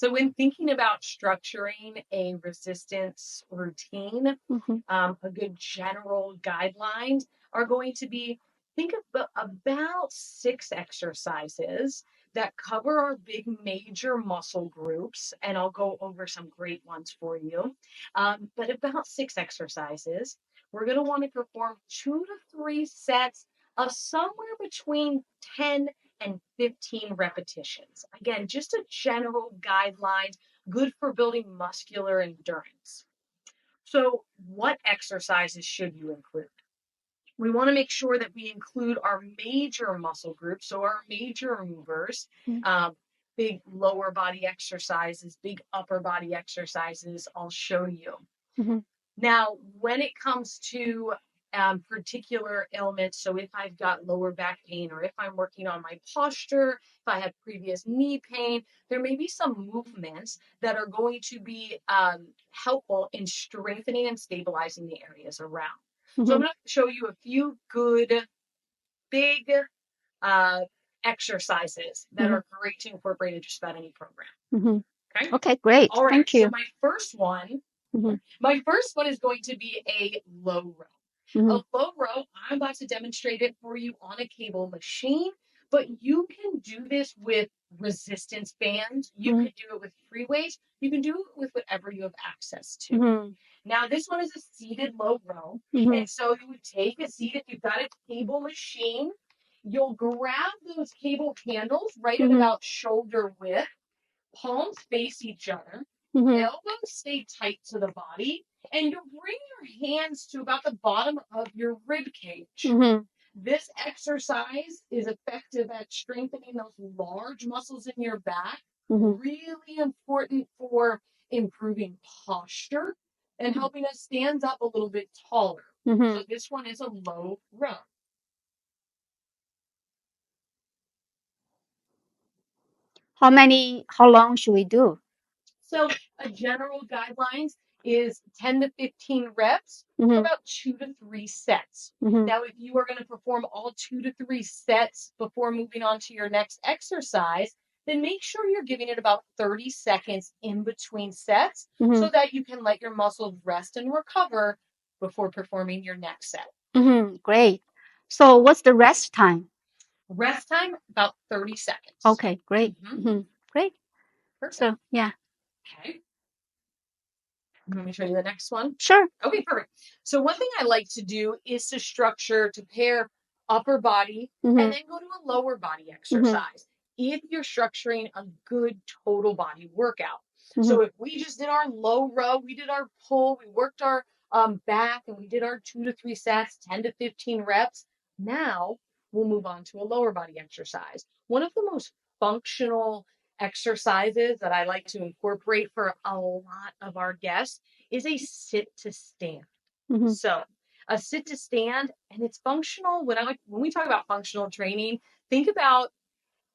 So when thinking about structuring a resistance routine, Mm-hmm. a good general guidelines are going to be think of about 6 exercises that cover our big major muscle groups, and I'll go over some great ones for you. But about 6 exercises. We're going to want to perform 2 to 3 sets of somewhere between 10 and 15 repetitions. Again, just a general guideline, good for building muscular endurance. So, what exercises should you include? We want to make sure that we include our major muscle groups, so our major movers, um, big lower body exercises, big upper body exercises. I'll show you. Mm-hmm. Now, when it comes to particular ailments, so if I've got lower back pain or if I'm working on my posture, if I have previous knee pain, there may be some movements that are going to be helpful in strengthening and stabilizing the areas around. So I'm Mm-hmm. going to show you a few good, big uh, exercises that Mm-hmm. are great to incorporate into just about any program. Mm-hmm. Okay. Okay, great. All right. Thank So you. Mm-hmm. my first one is going to be a low row. Mm-hmm. A low row, I'm about to demonstrate it for you on a cable machine, but you can do this with resistance bands. You Mm-hmm. can do it with free weights. You can do it with whatever you have access to. Mm-hmm. Now, this one is a seated low row. Mm-hmm. And so you would take a seat. If you've got a cable machine, you'll grab those cable handles right at Mm-hmm. about shoulder width, palms face each other, Mm-hmm. elbows stay tight to the body, and you'll bring your hands to about the bottom of your rib cage. Mm-hmm. This exercise is effective at strengthening those large muscles in your back, Mm-hmm. really important for improving posture and helping us stand up a little bit taller. Mm-hmm. So this one is a low row. How long should we do? So a general guidelines is 10 to 15 reps for Mm-hmm. about 2 to 3 sets. Mm-hmm. Now, if you are going to perform all 2 to 3 sets before moving on to your next exercise, then make sure you're giving it about 30 seconds in between sets Mm-hmm. so that you can let your muscles rest and recover before performing your next set. Mm-hmm. Great. So what's the rest time? Rest time, about 30 seconds. Okay, great. Mm-hmm. Mm-hmm. Great. Perfect. So yeah, Okay. Let me show you the next one. sure. Okay, perfect. So one thing I like to do is to structure to pair upper body and Mm-hmm. then go to a lower body Mm-hmm. exercise if you're structuring a good total body workout. Mm-hmm. So if we just did our low row, we did our pull, we worked our back, and we did our 2 to 3 sets, 10 to 15 reps. Now we'll move on to a lower body exercise. One of the most functional exercises that I like to incorporate for a lot of our guests is a sit to stand. Mm-hmm. So a sit to stand, and it's functional. When we talk about functional training, think about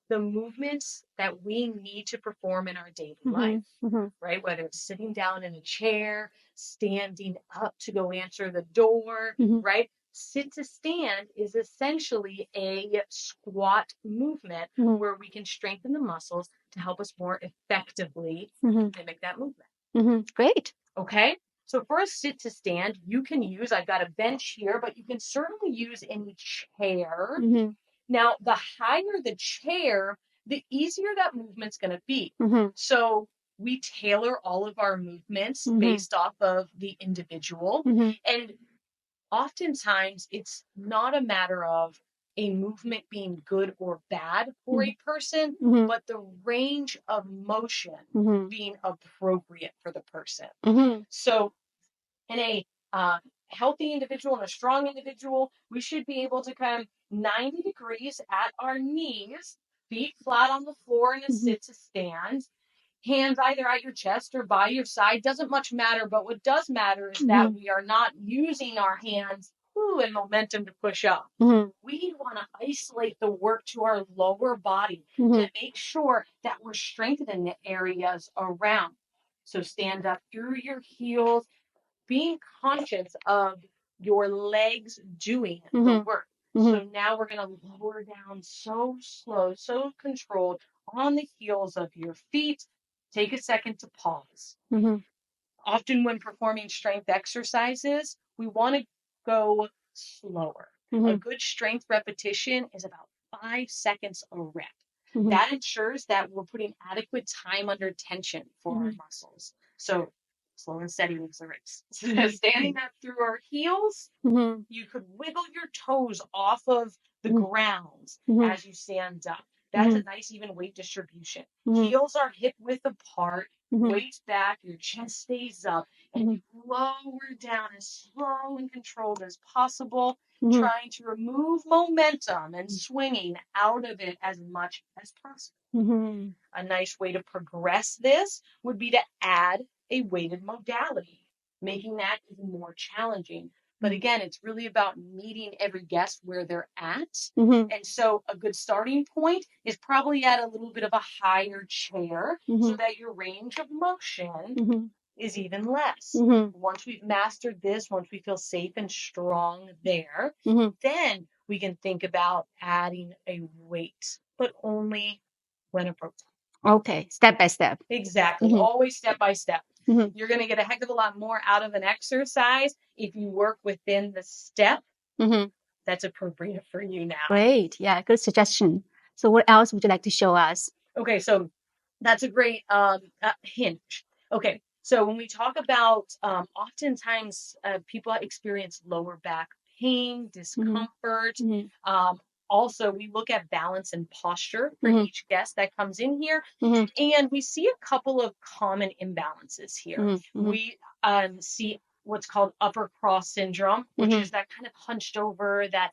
the movements that we need to perform in our daily life, Mm-hmm. Mm-hmm. right? Whether it's sitting down in a chair, standing up to go answer the door, Mm-hmm. right? Sit to stand is essentially a squat movement Mm-hmm. where we can strengthen the muscles to help us more effectively Mm-hmm. mimic that movement. Mm-hmm. Great. Okay. So for a sit to stand, you can use, I've got a bench here, but you can certainly use any chair. Mm-hmm. Now, the higher the chair, the easier that movement's going to be. Mm-hmm. So we tailor all of our movements Mm-hmm. based off of the individual. Mm-hmm. And oftentimes it's not a matter of a movement being good or bad for a person, Mm-hmm. but the range of motion Mm-hmm. being appropriate for the person. Mm-hmm. So in a healthy individual and a strong individual, we should be able to come 90 degrees at our knees, feet flat on the floor in a Mm-hmm. sit to stand, hands either at your chest or by your side. Doesn't much matter, but what does matter is that we are not using our hands and momentum to push up. Mm-hmm. We want to isolate the work to our lower body Mm-hmm. to make sure that we're strengthening the areas around. So stand up through your heels, being conscious of your legs doing the work. Mm-hmm. So now we're going to lower down so slow, so controlled on the heels of your feet. take a second to pause. Mm-hmm. Often when performing strength exercises, we want to go slower. A Mm-hmm. good strength repetition is about 5 seconds a rep. Mm-hmm. That ensures that we're putting adequate time under tension for our muscles. So slow and steady wins the race. Standing up through our heels, Mm-hmm. you could wiggle your toes off of the Mhm. ground Mhm. as you stand up. That's a nice even weight distribution. Heels are hip width apart, weights back, your chest stays up, and you lower down as slow and controlled as possible, trying to remove momentum and swinging out of it as much as possible. Mm-hmm. A nice way to progress this would be to add a weighted modality, making that even more challenging. But again, it's really about meeting every guest where they're at. Mm-hmm. And so a good starting point is probably at a little bit of a higher chair so that your range of motion Mm-hmm. is even less. Mm-hmm. Once we've mastered this, once we feel safe and strong there, Mm-hmm. then we can think about adding a weight, but only when appropriate. Okay, step by step. Exactly. Mhm. Always step by step. Mhm. You're going to get a heck of a lot more out of an exercise if you work within the step Mm-hmm. that's appropriate for you now. Great. Yeah, good suggestion. So what else would you like to show us? Okay, so that's a great hint. Okay, so when we talk about oftentimes people experience lower back pain, discomfort. Mm-hmm. Also, we look at balance and posture for Mhm. each guest that comes in here. Mm-hmm. And we see a couple of common imbalances here. Mm-hmm. We see what's called upper cross syndrome, which is that kind of hunched over, that,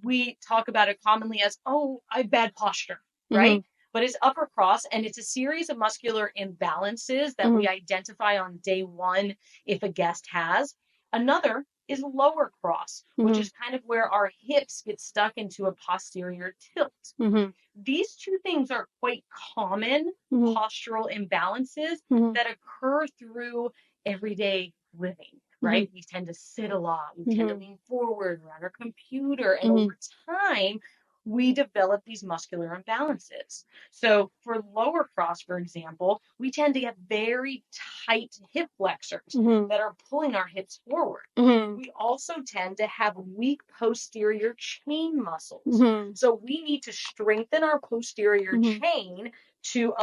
we talk about it commonly as, oh, I have bad posture, right? But it's upper cross, and it's a series of muscular imbalances that we identify on day one if a guest has. Another is lower cross, which is kind of where our hips get stuck into a posterior tilt. Mm-hmm. These two things are quite common postural imbalances that occur through everyday living, right? We tend to sit a lot, we tend to lean forward, we're on our computer, and over time, we develop these muscular imbalances. So for lower cross, for example, we tend to get very tight hip flexors that are pulling our hips forward. We also tend to have weak posterior chain muscles. So we need to strengthen our posterior chain to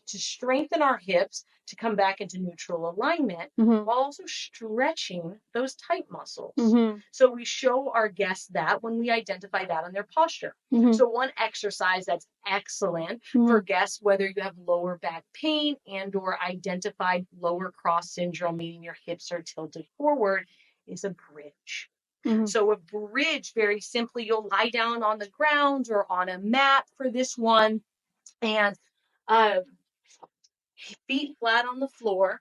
strengthen our hips to come back into neutral alignment while also stretching those tight muscles. So we show our guests that when we identify that on their posture. So one exercise that's excellent for guests, whether you have lower back pain and or identified lower cross syndrome, meaning your hips are tilted forward, is a bridge. So a bridge, very simply, you'll lie down on the ground or on a mat for this one, and feet flat on the floor,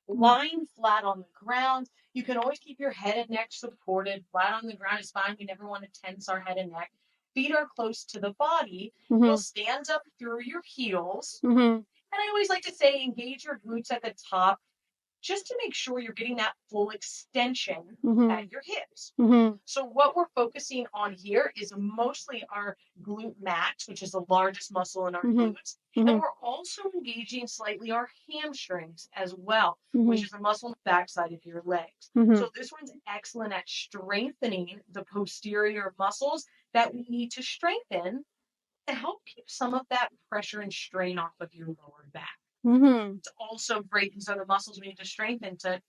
lying flat on the ground. You can always keep your head and neck supported. Flat on the ground is fine. We never want to tense our head and neck. Feet are close to the body. You'll stand up through your heels. And I always like to say, engage your glutes at the top, just to make sure you're getting that full extension at your hips. So what we're focusing on here is mostly our glute max, which is the largest muscle in our glutes. And we're also engaging slightly our hamstrings as well, which is a muscle on the backside of your legs. So this one's excellent at strengthening the posterior muscles that we need to strengthen to help keep some of that pressure and strain off of your lower back. It's also great, these are the muscles we need to strengthen to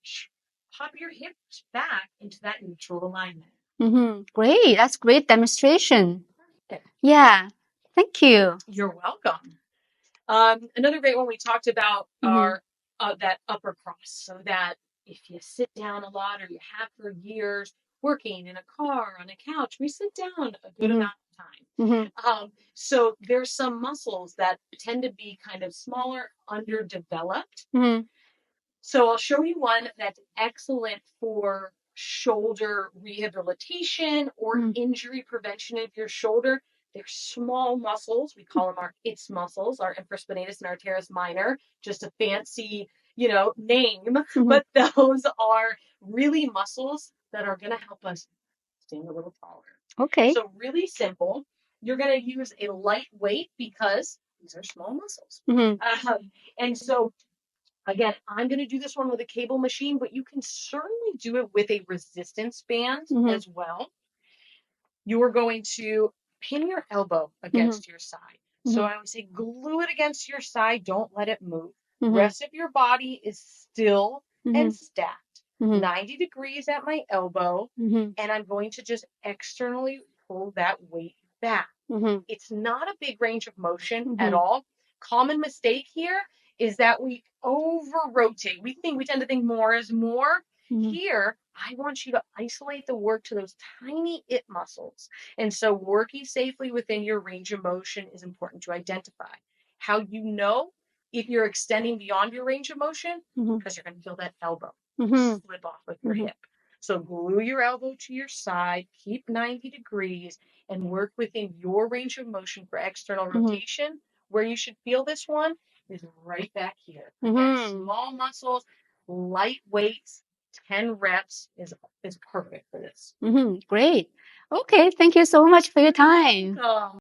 pop your hips back into that neutral alignment. Great. That's great demonstration. Yeah. Thank you. You're welcome. Another great one we talked about are that upper cross. So that if you sit down a lot, or you have for years working in a car, on a couch, we sit down a good amount of time. So there's some muscles that tend to be kind of smaller, underdeveloped. So I'll show you one that's excellent for shoulder rehabilitation or injury prevention of your shoulder. They're small muscles. We call them our ITS muscles, our infraspinatus and our teres minor, just a fancy, name. But those are really muscles that are going to help us stand a little taller. Okay. So really simple. You're going to use a light weight because these are small muscles. Mm-hmm. And so, again, I'm going to do this one with a cable machine, but you can certainly do it with a resistance band Mm-hmm. as well. You are going to pin your elbow against your side. So I would say glue it against your side. Don't let it move. Mm-hmm. Rest of your body is still Mm-hmm. and stacked. Mm-hmm. 90 degrees at my elbow. Mm-hmm. And I'm going to just externally pull that weight back. Mm-hmm. It's not a big range of motion at Mm-hmm. all. Common mistake here is that we over rotate. We tend to think more is more. Mm-hmm. Here, I want you to isolate the work to those tiny it muscles. And so working safely within your range of motion is important to identify. How you know if you're extending beyond your range of motion? Mm-hmm. Because you're going to feel that elbow Mm-hmm. slip off of your Mm-hmm. hip. So glue your elbow to your side, keep 90 degrees, and work within your range of motion for external rotation. Where you should feel this one is right back here. Again, small muscles, light weights, 10 reps is perfect for this. Great. Okay. Thank you so much for your time.